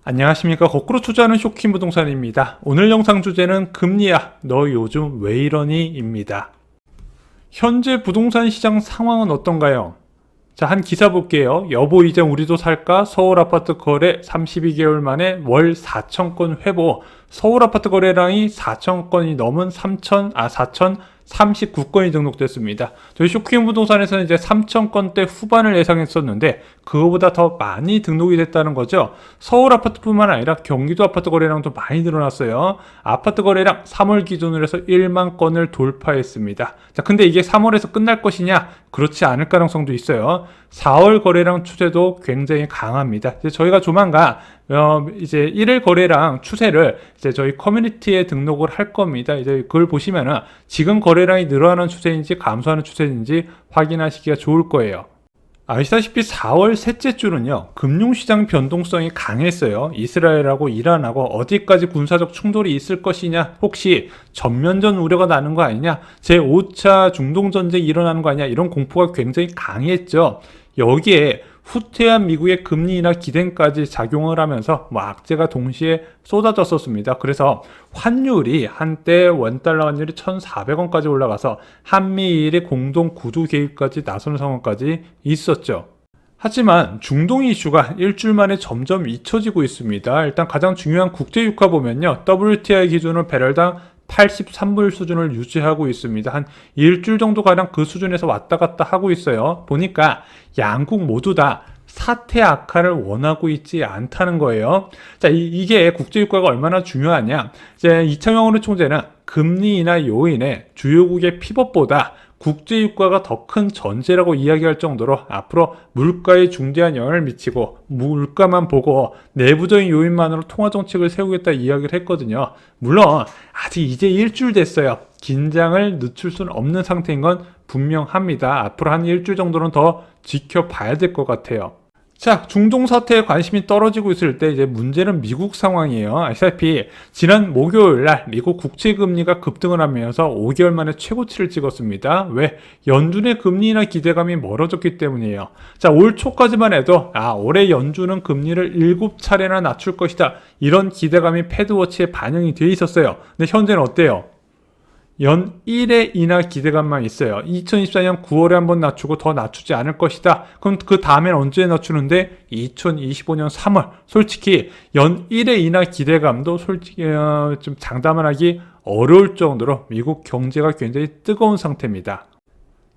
안녕하십니까. 거꾸로 투자하는 쇼킹 부동산입니다. 오늘 영상 주제는 금리야 너 요즘 왜 이러니 입니다. 현재 부동산 시장 상황은 어떤가요? 자, 한 기사 볼게요. 여보 이제 우리도 살까? 서울 아파트 거래 32개월 만에 월 4,000건 회복. 서울 아파트 거래량이 4,000건이 넘은 4,039건이 등록됐습니다. 저희 쇼킹 부동산에서는 이제 3,000건대 후반을 예상했었는데 그거보다 더 많이 등록이 됐다는 거죠. 서울 아파트뿐만 아니라 경기도 아파트 거래량도 많이 늘어났어요. 아파트 거래량 3월 기준으로 해서 1만 건을 돌파했습니다. 자, 근데 이게 3월에서 끝날 것이냐? 그렇지 않을 가능성도 있어요. 4월 거래량 추세도 굉장히 강합니다. 이제 저희가 조만간 이제 1일 거래량 추세를 이제 저희 커뮤니티에 등록을 할 겁니다. 이제 그걸 보시면은 지금 거래량이 늘어나는 추세인지 감소하는 추세인지 확인하시기가 좋을 거예요. 아시다시피 4월 셋째 주는요, 금융시장 변동성이 강했어요. 이스라엘하고 이란하고 어디까지 군사적 충돌이 있을 것이냐, 혹시 전면전 우려가 나는 거 아니냐, 제5차 중동전쟁이 일어나는 거 아니냐, 이런 공포가 굉장히 강했죠. 여기에 후퇴한 미국의 금리 인하 기대까지 작용을 하면서 악재가 동시에 쏟아졌었습니다. 그래서 환율이 한때 원달러 환율이 1,400원까지 올라가서 한미일의 공동 구두 개입까지 나서는 상황까지 있었죠. 하지만 중동 이슈가 일주일 만에 점점 잊혀지고 있습니다. 일단 가장 중요한 국제 유가 보면요, WTI 기준으로 배럴당 83불 수준을 유지하고 있습니다. 한 일주일 정도 가량 그 수준에서 왔다 갔다 하고 있어요. 보니까 양국 모두 다 사태 악화를 원하고 있지 않다는 거예요. 자, 이게 국제유가가 얼마나 중요하냐. 이제 이창용 어느 총재는 금리 인하 요인의 주요국의 피벗보다 국제유가가 더 큰 전제라고 이야기할 정도로 앞으로 물가에 중대한 영향을 미치고 물가만 보고 내부적인 요인만으로 통화정책을 세우겠다 이야기를 했거든요. 물론 아직 이제 일주일 됐어요. 긴장을 늦출 수는 없는 상태인 건 분명합니다. 앞으로 한 일주일 정도는 더 지켜봐야 될 것 같아요. 자, 중동 사태에 관심이 떨어지고 있을 때 이제 문제는 미국 상황이에요. 아시다시피 지난 목요일 날 미국 국채 금리가 급등을 하면서 5개월 만에 최고치를 찍었습니다. 왜? 연준의 금리 인하 기대감이 멀어졌기 때문이에요. 자, 올 초까지만 해도 올해 연준은 금리를 7차례나 낮출 것이다, 이런 기대감이 패드워치에 반영이 되어 있었어요. 근데 현재는 어때요? 연 1회 인하 기대감만 있어요. 2024년 9월에 한번 낮추고 더 낮추지 않을 것이다. 그럼 그 다음엔 언제 낮추는데? 2025년 3월. 솔직히 연 1회 인하 기대감도 솔직히 좀 장담을 하기 어려울 정도로 미국 경제가 굉장히 뜨거운 상태입니다.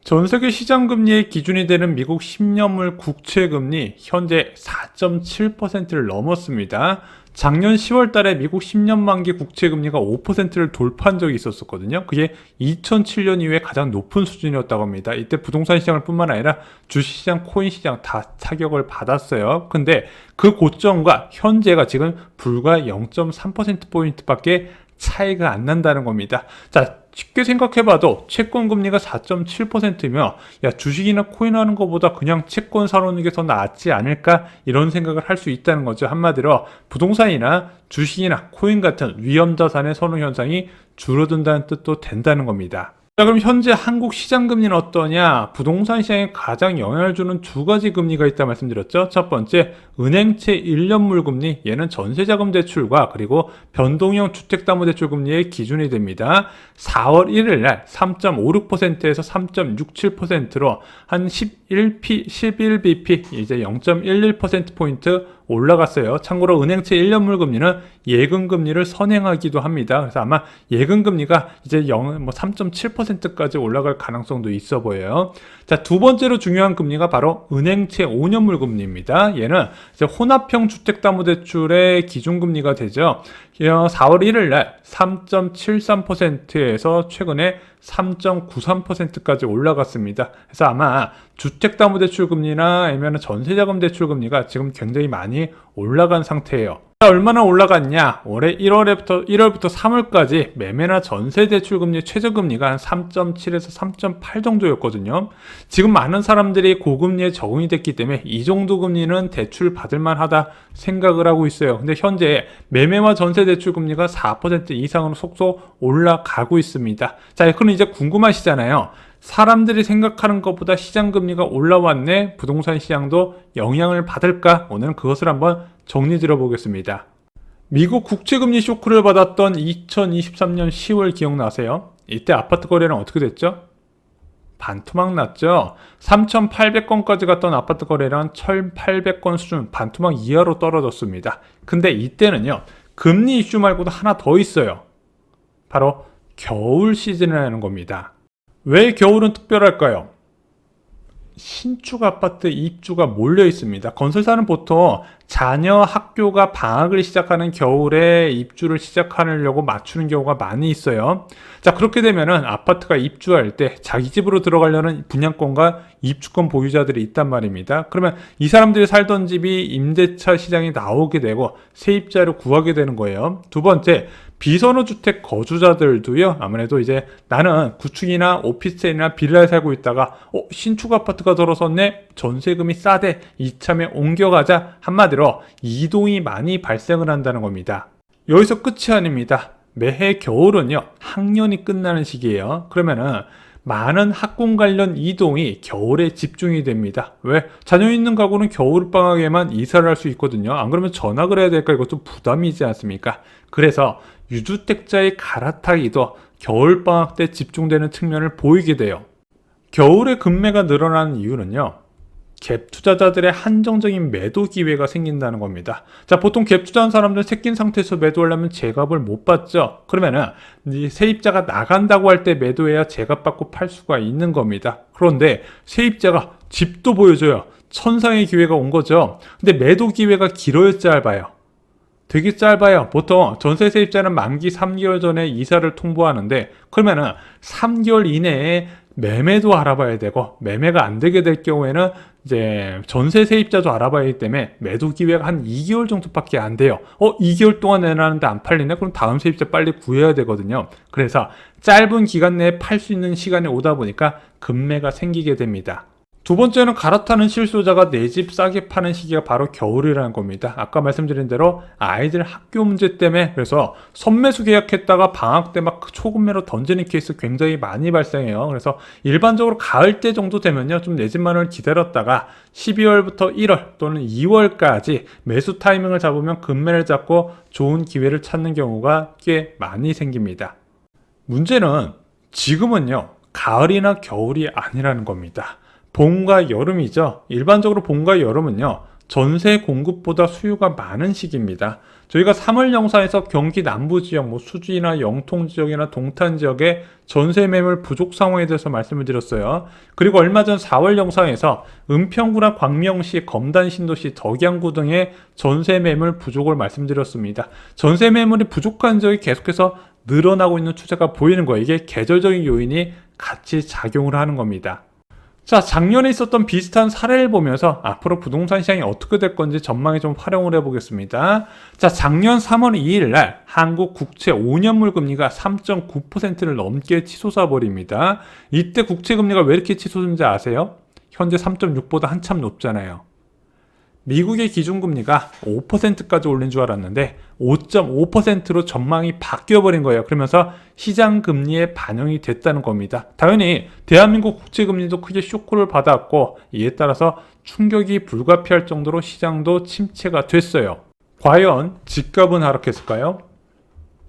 전세계 시장금리의 기준이 되는 미국 10년물 국채금리 현재 4.7%를 넘었습니다. 작년 10월 달에 미국 10년 만기 국채금리가 5%를 돌파한 적이 있었거든요. 그게 2007년 이후에 가장 높은 수준이었다고 합니다. 이때 부동산 시장을 뿐만 아니라 주식시장, 코인시장 다 타격을 받았어요. 근데 그 고점과 현재가 지금 불과 0.3%포인트밖에 차이가 안 난다는 겁니다. 자, 쉽게 생각해봐도 채권 금리가 4.7%면 주식이나 코인 하는 것보다 그냥 채권 사놓는 게 더 낫지 않을까, 이런 생각을 할 수 있다는 거죠. 한마디로 부동산이나 주식이나 코인 같은 위험자산의 선호 현상이 줄어든다는 뜻도 된다는 겁니다. 자, 그럼 현재 한국 시장 금리는 어떠냐? 부동산 시장에 가장 영향을 주는 두 가지 금리가 있다 말씀드렸죠. 첫 번째, 은행채 1년물 금리, 얘는 전세자금 대출과 그리고 변동형 주택담보대출 금리의 기준이 됩니다. 4월 1일 날 3.56%에서 3.67%로 한 11bp, 이제 0.11%포인트 올라갔어요. 참고로 은행채 1년물 금리는 예금 금리를 선행하기도 합니다. 그래서 아마 예금 금리가 이제 3.7%까지 올라갈 가능성도 있어 보여요. 자, 두 번째로 중요한 금리가 바로 은행채 5년물 금리입니다. 얘는 이제 혼합형 주택담보대출의 기준금리가 되죠. 4월 1일 날 3.73%에서 최근에 3.93%까지 올라갔습니다. 그래서 아마 주택담보대출 금리나 아니면 전세자금 대출 금리가 지금 굉장히 많이 올라간 상태예요. 얼마나 올라갔냐? 올해 1월부터 3월까지 매매나 전세 대출 금리 최저금리가 한 3.7에서 3.8 정도였거든요. 지금 많은 사람들이 고금리에 적응이 됐기 때문에 이 정도 금리는 대출 받을 만하다 생각을 하고 있어요. 근데 현재 매매와 전세 대출 금리가 4% 이상으로 속속 올라가고 있습니다. 자, 그럼 이제 궁금하시잖아요. 사람들이 생각하는 것보다 시장 금리가 올라왔네. 부동산 시장도 영향을 받을까? 오늘은 그것을 한번 정리 들어보겠습니다. 미국 국채금리 쇼크를 받았던 2023년 10월 기억나세요? 이때 아파트 거래는 어떻게 됐죠? 반토막 났죠. 3,800건까지 갔던 아파트 거래량 1,800건 수준, 반토막 이하로 떨어졌습니다. 근데 이때는요, 금리 이슈 말고도 하나 더 있어요. 바로 겨울 시즌이라는 겁니다. 왜 겨울은 특별할까요? 신축 아파트 입주가 몰려 있습니다. 건설사는 보통 자녀 학교가 방학을 시작하는 겨울에 입주를 시작하려고 맞추는 경우가 많이 있어요. 자, 그렇게 되면은 아파트가 입주할 때 자기 집으로 들어가려는 분양권과 입주권 보유자들이 있단 말입니다. 그러면 이 사람들이 살던 집이 임대차 시장에 나오게 되고 세입자를 구하게 되는 거예요. 두 번째, 비선호주택 거주자들도요, 아무래도 이제 나는 구축이나 오피스텔이나 빌라에 살고 있다가 신축 아파트가 들어섰네, 전세금이 싸대, 이참에 옮겨가자. 한마디로 이동이 많이 발생을 한다는 겁니다. 여기서 끝이 아닙니다. 매해 겨울은요, 학년이 끝나는 시기예요. 그러면은 많은 학군 관련 이동이 겨울에 집중이 됩니다. 왜? 자녀 있는 가구는 겨울방학에만 이사를 할 수 있거든요. 안 그러면 전학을 해야 될까? 이것도 부담이지 않습니까? 그래서 유주택자의 갈아타기도 겨울방학 때 집중되는 측면을 보이게 돼요. 겨울에 금매가 늘어나는 이유는요, 갭 투자자들의 한정적인 매도 기회가 생긴다는 겁니다. 자, 보통 갭 투자한 사람들은 새낀 상태에서 매도하려면 제값을 못 받죠. 그러면은 세입자가 나간다고 할 때 매도해야 제값 받고 팔 수가 있는 겁니다. 그런데 세입자가 집도 보여줘요. 천상의 기회가 온 거죠. 근데 매도 기회가 길어요, 짧아요? 되게 짧아요. 보통 전세 세입자는 만기 3개월 전에 이사를 통보하는데, 그러면은 3개월 이내에 매매도 알아봐야 되고, 매매가 안 되게 될 경우에는 이제 전세 세입자도 알아봐야 하기 때문에 매도 기회가 한 2개월 정도밖에 안 돼요. 2개월 동안 내놨는데 안 팔리네? 그럼 다음 세입자 빨리 구해야 되거든요. 그래서 짧은 기간 내에 팔 수 있는 시간이 오다 보니까 금매가 생기게 됩니다. 두 번째는 갈아타는 실소자가 내 집 싸게 파는 시기가 바로 겨울이라는 겁니다. 아까 말씀드린 대로 아이들 학교 문제 때문에, 그래서 선매수 계약했다가 방학 때 막 초급매로 던지는 케이스 굉장히 많이 발생해요. 그래서 일반적으로 가을 때 정도 되면요, 좀 내 집만을 기다렸다가 12월부터 1월 또는 2월까지 매수 타이밍을 잡으면 금매를 잡고 좋은 기회를 찾는 경우가 꽤 많이 생깁니다. 문제는 지금은요, 가을이나 겨울이 아니라는 겁니다. 봄과 여름이죠. 일반적으로 봄과 여름은요, 전세 공급보다 수요가 많은 시기입니다. 저희가 3월 영상에서 경기 남부 지역, 수지나 영통 지역이나 동탄 지역의 전세 매물 부족 상황에 대해서 말씀을 드렸어요. 그리고 얼마 전 4월 영상에서 은평구나 광명시, 검단 신도시, 덕양구 등의 전세 매물 부족을 말씀드렸습니다. 전세 매물이 부족한 지역이 계속해서 늘어나고 있는 추세가 보이는 거예요. 이게 계절적인 요인이 같이 작용을 하는 겁니다. 자, 작년에 있었던 비슷한 사례를 보면서 앞으로 부동산 시장이 어떻게 될 건지 전망에 좀 활용을 해보겠습니다. 자, 작년 3월 2일 날 한국 국채 5년물 금리가 3.9%를 넘게 치솟아 버립니다. 이때 국채 금리가 왜 이렇게 치솟은지 아세요? 현재 3.6보다 한참 높잖아요. 미국의 기준금리가 5%까지 올린 줄 알았는데 5.5%로 전망이 바뀌어버린 거예요. 그러면서 시장금리에 반영이 됐다는 겁니다. 당연히 대한민국 국채금리도 크게 쇼크를 받았고, 이에 따라서 충격이 불가피할 정도로 시장도 침체가 됐어요. 과연 집값은 하락했을까요?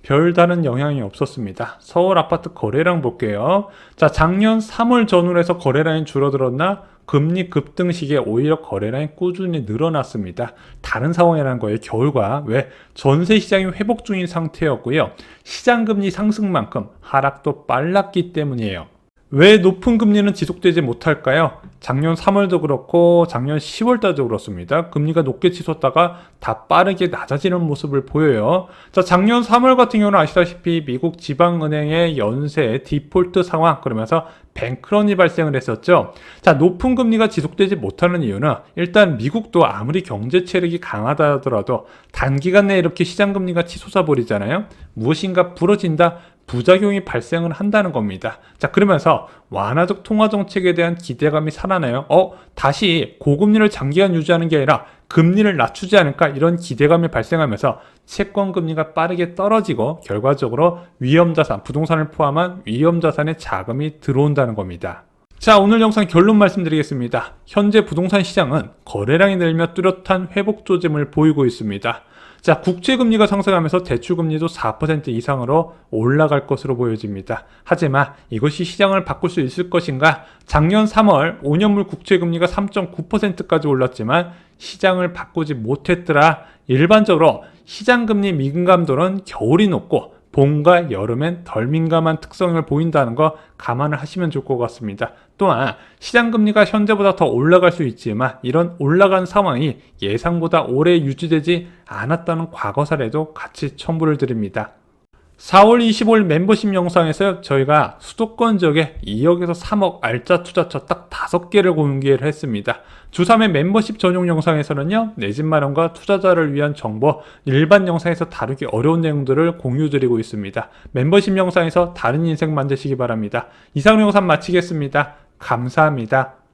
별다른 영향이 없었습니다. 서울 아파트 거래량 볼게요. 자, 작년 3월 전후로 해서 거래량이 줄어들었나? 금리 급등 시기에 오히려 거래량이 꾸준히 늘어났습니다. 다른 상황이라는 거예요. 겨울과. 왜? 전세 시장이 회복 중인 상태였고요. 시장금리 상승만큼 하락도 빨랐기 때문이에요. 왜 높은 금리는 지속되지 못할까요? 작년 3월도 그렇고 작년 10월달도 그렇습니다. 금리가 높게 치솟다가 다 빠르게 낮아지는 모습을 보여요. 자, 작년 3월 같은 경우는 아시다시피 미국 지방은행의 연쇄 디폴트 상황, 그러면서 뱅크런이 발생을 했었죠. 자, 높은 금리가 지속되지 못하는 이유는 일단 미국도 아무리 경제 체력이 강하다 하더라도 단기간 내에 이렇게 시장 금리가 치솟아 버리잖아요. 무엇인가 부러진다, 부작용이 발생을 한다는 겁니다. 자, 그러면서 완화적 통화 정책에 대한 기대감이 살아나요. 다시 고금리를 장기간 유지하는 게 아니라 금리를 낮추지 않을까, 이런 기대감이 발생하면서 채권 금리가 빠르게 떨어지고 결과적으로 위험자산, 부동산을 포함한 위험자산에 자금이 들어온다는 겁니다. 자, 오늘 영상 결론 말씀드리겠습니다. 현재 부동산 시장은 거래량이 늘며 뚜렷한 회복 조짐을 보이고 있습니다. 자, 국채금리가 상승하면서 대출금리도 4% 이상으로 올라갈 것으로 보여집니다. 하지만 이것이 시장을 바꿀 수 있을 것인가? 작년 3월 5년물 국채금리가 3.9%까지 올랐지만 시장을 바꾸지 못했더라. 일반적으로 시장금리 민감도는 겨울이 높고 봄과 여름엔 덜 민감한 특성을 보인다는 거 감안을 하시면 좋을 것 같습니다. 또한 시장금리가 현재보다 더 올라갈 수 있지만 이런 올라간 상황이 예상보다 오래 유지되지 않았다는 과거 사례도 같이 첨부를 드립니다. 4월 25일 멤버십 영상에서 저희가 수도권 지역에 2억에서 3억 알짜 투자처 딱 5개를 공개를 했습니다. 주3회 멤버십 전용 영상에서는요, 내 집 마련과 투자자를 위한 정보, 일반 영상에서 다루기 어려운 내용들을 공유드리고 있습니다. 멤버십 영상에서 다른 인생 만드시기 바랍니다. 이상 영상 마치겠습니다. 감사합니다.